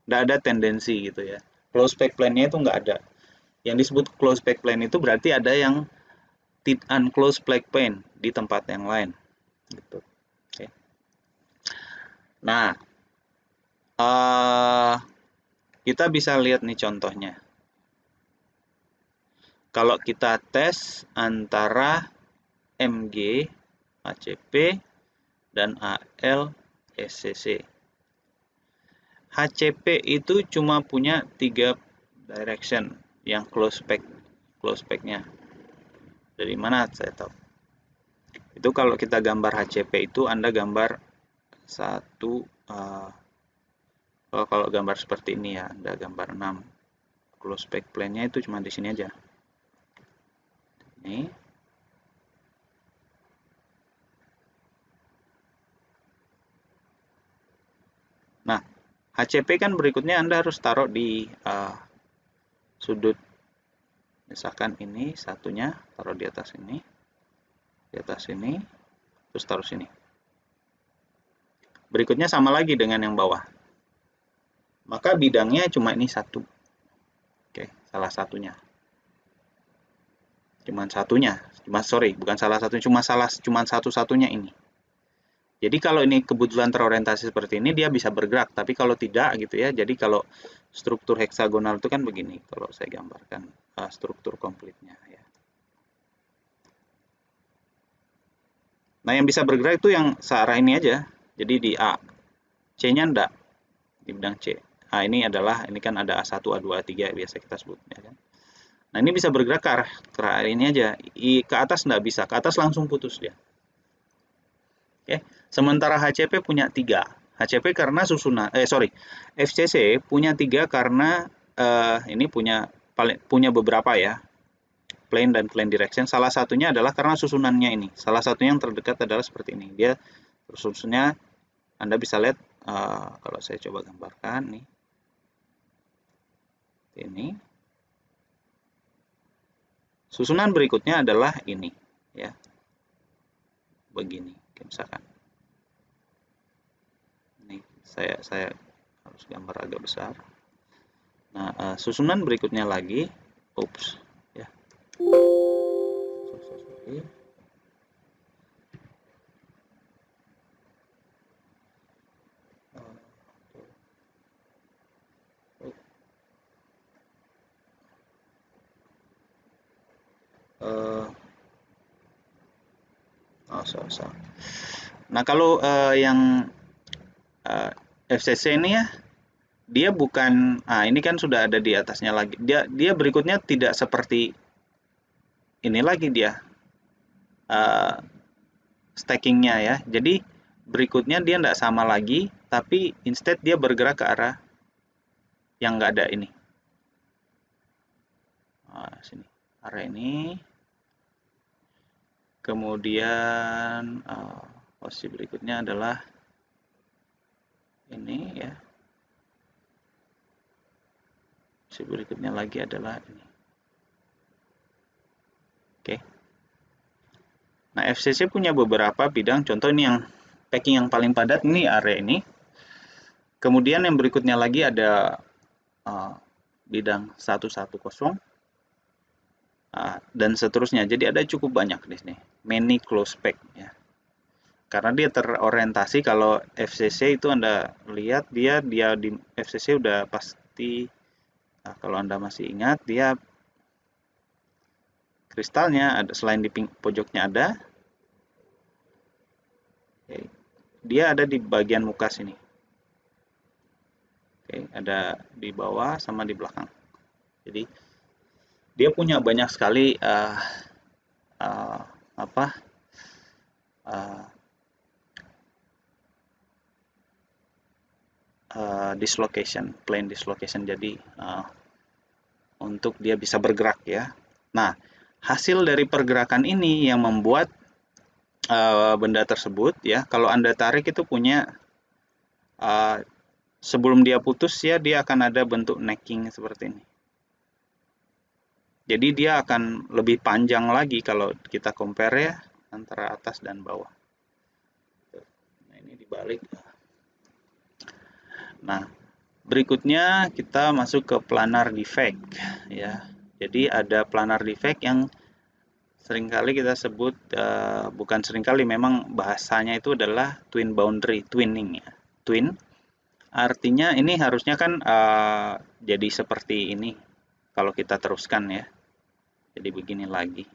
Enggak ada tendensi gitu ya. Close pack plane-nya itu enggak ada. Yang disebut close pack plane itu berarti ada yang unclosed pack plane di tempat yang lain gitu. Oke. Nah, kita bisa lihat nih contohnya. Kalau kita tes antara MG, HCP, dan AL, SCC. HCP itu cuma punya 3 direction yang close pack-nya. Dari mana saya tahu? Itu kalau kita gambar HCP itu Anda gambar satu kalau gambar seperti ini ya, Anda gambar 6. Close pack plane-nya itu cuma di sini aja. Ini. Nah, HCP kan berikutnya Anda harus taruh di sudut, misalkan ini satunya taruh di atas ini, terus taruh sini. Berikutnya sama lagi dengan yang bawah. Maka bidangnya cuma ini satu. Oke, salah satunya. Bukan salah satunya, cuma satu-satunya ini. Jadi kalau ini kebetulan terorientasi seperti ini, dia bisa bergerak. Tapi kalau tidak gitu ya, jadi kalau struktur heksagonal itu kan begini. Kalau saya gambarkan struktur komplitnya ya. Nah, yang bisa bergerak itu yang searah ini aja. Jadi di A. C-nya enggak. Di bidang C. Nah, ini kan ada A1, A2, A3 biasa kita sebut ya kan. Nah, ini bisa bergerak ke arah ini aja. Ke atas enggak bisa. Ke atas langsung putus dia. Oke. Sementara HCP punya 3. HCP karena FCC punya 3 karena ini punya beberapa ya. Plane dan plane direction. Salah satunya adalah karena susunannya ini. Salah satunya yang terdekat adalah seperti ini. Dia susunannya Anda bisa lihat kalau saya coba gambarkan nih. Ini. Susunan berikutnya adalah ini ya. Begini, misalkan. Ini saya harus gambar agak besar. Nah, susunan berikutnya lagi, ya. Nah, kalau yang FCC ini ya, dia bukan, ini kan sudah ada di atasnya lagi. Dia berikutnya tidak seperti ini lagi dia stackingnya ya. Jadi berikutnya dia tidak sama lagi, tapi instead dia bergerak ke arah yang nggak ada ini. Sini, arah ini. Kemudian posisi berikutnya adalah ini ya. Posisi berikutnya lagi adalah ini. Oke. Nah, FCC punya beberapa bidang. Contoh ini yang packing yang paling padat ini area ini. Kemudian yang berikutnya lagi ada bidang 110 dan seterusnya. Jadi ada cukup banyak di sini. Many close pack ya. Karena dia terorientasi, kalau FCC itu Anda lihat dia di FCC udah pasti, kalau Anda masih ingat, dia kristalnya ada selain di pojoknya ada, dia ada di bagian muka sini. Oke, ada di bawah sama di belakang. Jadi dia punya banyak sekali plane dislocation. Jadi untuk dia bisa bergerak ya. Nah, hasil dari pergerakan ini yang membuat benda tersebut ya, kalau Anda tarik itu punya sebelum dia putus ya, dia akan ada bentuk necking seperti ini. Jadi dia akan lebih panjang lagi kalau kita compare ya antara atas dan bawah. Nah, ini dibalik. Nah, berikutnya kita masuk ke planar defect ya. Jadi ada planar defect yang seringkali kita sebut, bukan seringkali, memang bahasanya itu adalah twin boundary, twinning ya. Twin artinya ini harusnya kan jadi seperti ini kalau kita teruskan ya. Jadi begini lagi.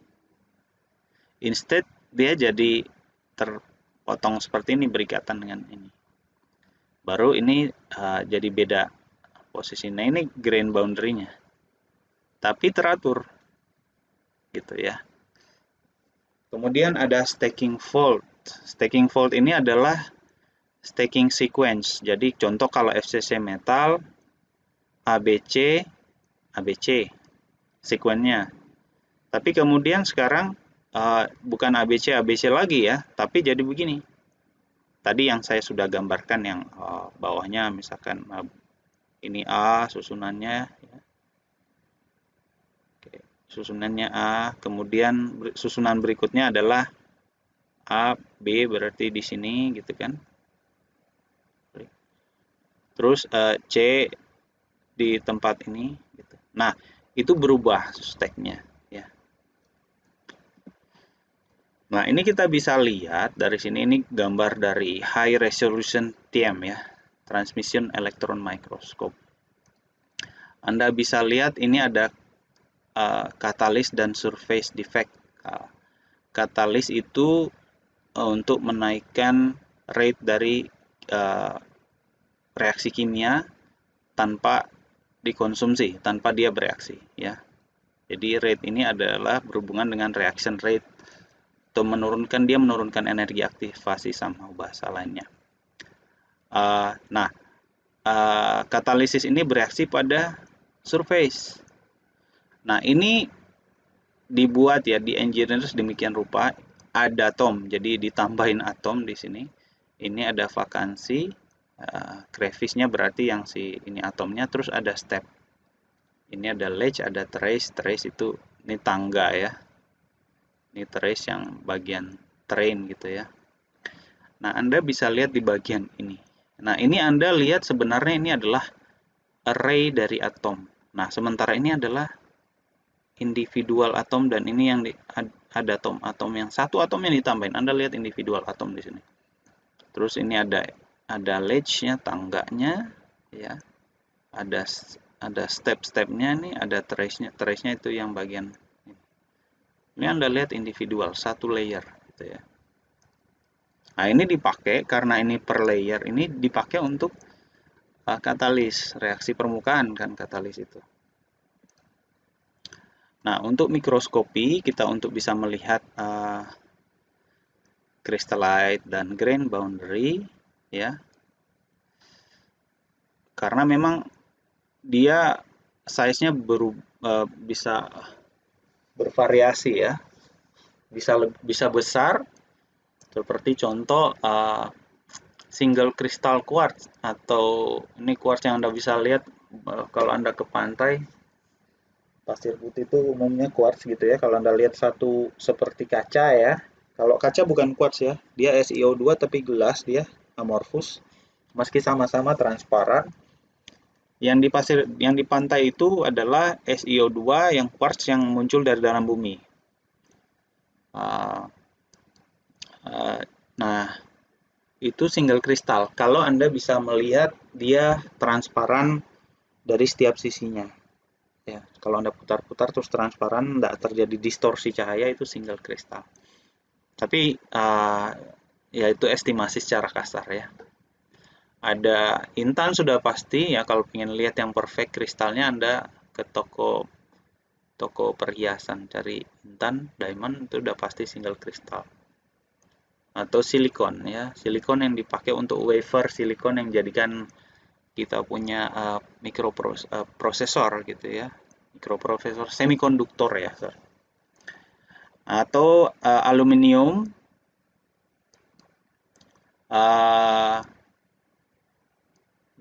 Instead dia jadi terpotong seperti ini berikatan dengan ini. Baru ini jadi beda posisi. Nah, ini grain boundary-nya. Tapi teratur. Gitu ya. Kemudian ada stacking fault. Stacking fault ini adalah stacking sequence. Jadi contoh kalau FCC metal ABC sequence-nya. Tapi kemudian sekarang bukan ABC lagi ya, tapi jadi begini. Tadi yang saya sudah gambarkan yang bawahnya misalkan ini A susunannya ya. susunannya A, kemudian susunan berikutnya adalah A, B, berarti di sini gitu kan. Terus C di tempat ini gitu. Nah, itu berubah stacknya ya. Nah, ini kita bisa lihat dari sini, ini gambar dari high resolution TEM ya, transmission electron microscope. Anda bisa lihat ini ada katalis dan surface defect. Katalis itu untuk menaikkan rate dari reaksi kimia tanpa dikonsumsi, tanpa dia bereaksi ya. Jadi rate ini adalah berhubungan dengan reaction rate atau dia menurunkan energi aktivasi sama bahasa lainnya. Nah, katalisis ini bereaksi pada surface. Nah, ini dibuat ya, di engineer demikian rupa, ada atom, jadi ditambahin atom di sini. Ini ada vakansi, grafisnya berarti yang ini atomnya, terus ada step. Ini ada ledge, ada trace, trace itu ini tangga ya. Ini trace yang bagian train gitu ya. Nah, Anda bisa lihat di bagian ini. Nah, ini Anda lihat sebenarnya ini adalah array dari atom. Nah, sementara ini adalah individual atom, dan ini yang ada atom yang satu atom yang ditambahin. Anda lihat individual atom di sini. Terus ini ada ledge-nya, tangganya ya. Ada step-stepnya nih, ada trace-nya. Trace-nya itu yang bagian ini Anda lihat individual, satu layer gitu ya. Nah, ini dipakai karena ini per layer, ini dipakai untuk katalis, reaksi permukaan kan katalis itu. Nah, untuk mikroskopi kita untuk bisa melihat crystallite dan grain boundary ya. Karena memang dia size-nya bisa bervariasi ya. Bisa besar, seperti contoh single crystal quartz, atau ini quartz yang Anda bisa lihat kalau Anda ke pantai. Pasir putih itu umumnya quartz gitu ya. Kalau Anda lihat satu seperti kaca ya. Kalau kaca bukan quartz ya, dia SiO2 tapi gelas, dia amorphous. Meski sama-sama transparan, yang di pantai itu adalah SiO2 yang quartz yang muncul dari dalam bumi. Nah, itu single kristal. Kalau Anda bisa melihat dia transparan dari setiap sisinya. Ya, kalau Anda putar-putar terus transparan, tidak terjadi distorsi cahaya, itu single kristal. Tapi ya itu estimasi secara kasar ya. Ada intan sudah pasti ya, kalau ingin lihat yang perfect kristalnya Anda ke toko perhiasan, cari intan, diamond, itu udah pasti single kristal. Atau silikon ya, silikon yang dipakai untuk wafer silikon yang jadikan kita punya mikroprosesor gitu ya, mikroprosesor semikonduktor ya, atau aluminium.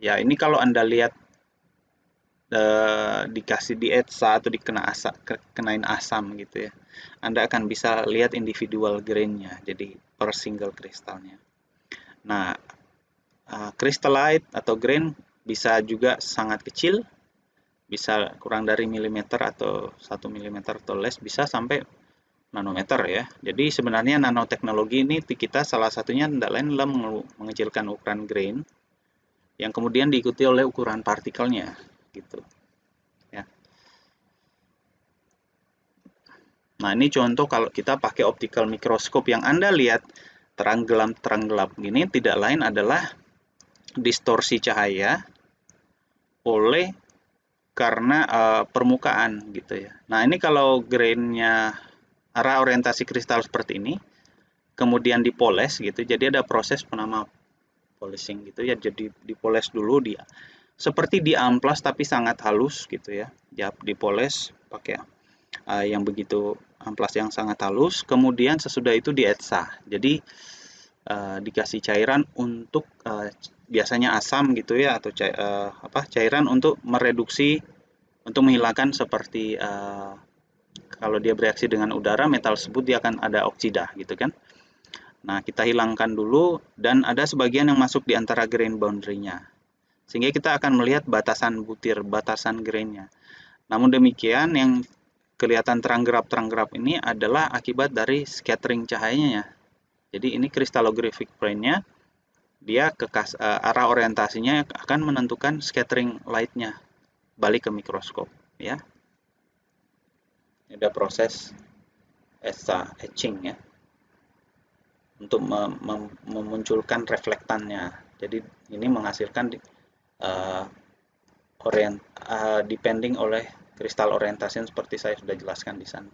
Ya, ini kalau Anda lihat dikasih di etsa atau kenain asam gitu ya, Anda akan bisa lihat individual grain-nya, jadi per single kristalnya. Nah, crystallite atau grain bisa juga sangat kecil, bisa kurang dari milimeter atau 1 milimeter atau less, bisa sampai nanometer ya. Jadi sebenarnya nanoteknologi ini kita salah satunya tidak lain adalah mengecilkan ukuran grain yang kemudian diikuti oleh ukuran partikelnya gitu ya. Nah, ini contoh kalau kita pakai optical microscope, yang Anda lihat terang gelap gini tidak lain adalah distorsi cahaya karena permukaan gitu ya. Nah, ini kalau grainnya arah orientasi kristal seperti ini, kemudian dipoles gitu, jadi ada proses bernama polishing gitu ya, jadi dipoles dulu dia seperti diamplas tapi sangat halus gitu ya, dipoles pakai yang begitu amplas yang sangat halus, kemudian sesudah itu dietsa, jadi dikasih cairan untuk biasanya asam gitu ya, atau cairan untuk mereduksi, untuk menghilangkan seperti Kalau dia bereaksi dengan udara, metal tersebut dia akan ada oksida gitu kan. Nah, kita hilangkan dulu dan ada sebagian yang masuk di antara grain boundary-nya. Sehingga kita akan melihat batasan butir, batasan grainnya. Namun demikian, yang kelihatan terang gerap ini adalah akibat dari scattering cahayanya. Jadi ini crystallographic plane-nya, dia ke arah orientasinya akan menentukan scattering light-nya balik ke mikroskop ya. Ini ada proses etching ya untuk memunculkan reflektannya. Jadi ini menghasilkan depending oleh kristal orientasi seperti saya sudah jelaskan di sana.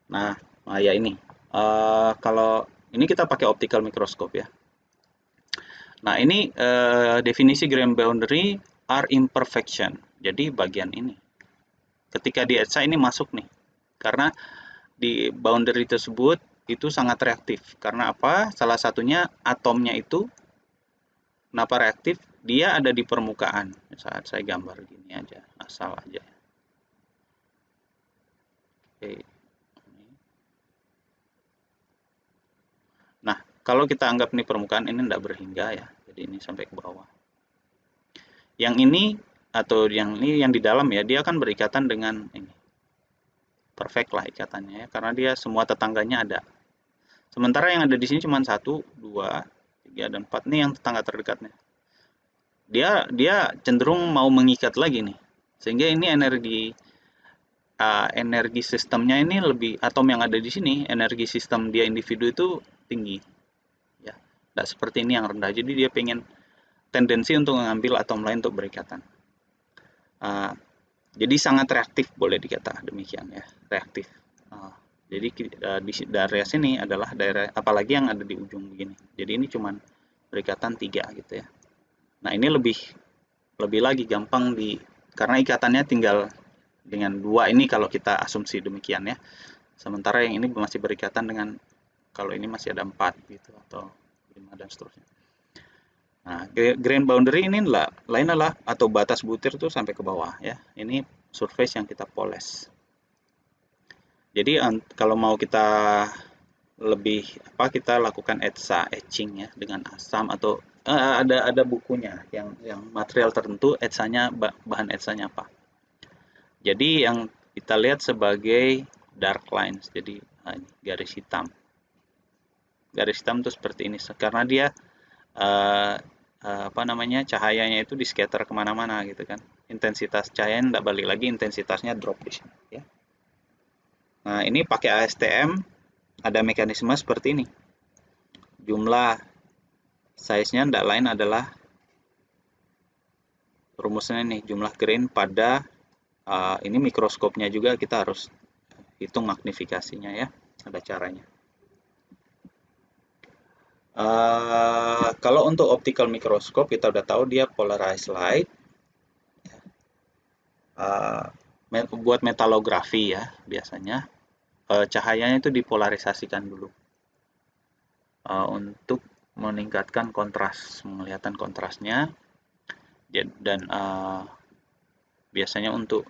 Nah, ya ini. Kalau ini kita pakai optical microscope ya. Nah, ini definisi grain boundary are imperfection. Jadi bagian ini. Ketika di etsa ini masuk nih. Karena di boundary tersebut itu sangat reaktif. Karena apa? Salah satunya atomnya itu kenapa reaktif? Dia ada di permukaan. Saat saya gambar gini aja, asal aja. Oke. Nah, kalau kita anggap ini permukaan, ini tidak berhingga ya. Jadi ini sampai ke bawah. Yang ini atau yang ini yang di dalam ya, dia akan berikatan dengan ini. Perfect lah ikatannya ya, karena dia semua tetangganya ada. Sementara yang ada di sini cuma 1, 2, 3, dan 4 nih yang tetangga terdekatnya. Dia cenderung mau mengikat lagi nih. Sehingga ini energi sistemnya ini lebih, atom yang ada di sini, energi sistem dia individu itu tinggi. Ya, tidak seperti ini yang rendah. Jadi dia pengen tendensi untuk mengambil atom lain untuk berikatan. Jadi sangat reaktif boleh dikata demikian ya, reaktif. Jadi di daerah sini adalah daerah, apalagi yang ada di ujung begini. Jadi ini cuman berikatan 3 gitu ya. Nah ini lebih lagi gampang karena ikatannya tinggal dengan 2 ini kalau kita asumsi demikian ya. Sementara yang ini masih berikatan dengan, kalau ini masih ada 4 gitu atau 5 dan seterusnya. Nah, grain boundary ini lain adalah atau batas butir itu sampai ke bawah ya. Ini surface yang kita poles. Jadi kalau mau kita lebih kita lakukan etching ya dengan asam atau ada bukunya yang material tertentu etsanya, bahan etsanya apa. Jadi yang kita lihat sebagai dark lines, jadi garis hitam. Garis hitam itu seperti ini karena dia cahayanya itu di scatter kemana-mana gitu kan. Intensitas cahayanya tidak balik lagi, intensitasnya drop di sini ya. Nah ini pakai ASTM ada mekanisme seperti ini. Jumlah size-nya tidak lain adalah rumusnya nih, jumlah grain pada ini mikroskopnya juga kita harus hitung magnifikasinya ya, ada caranya. Kalau untuk optical microscope kita udah tahu dia polarized light. Buat metalografi ya biasanya cahayanya itu dipolarisasikan dulu untuk meningkatkan kontras, penglihatan kontrasnya, dan biasanya untuk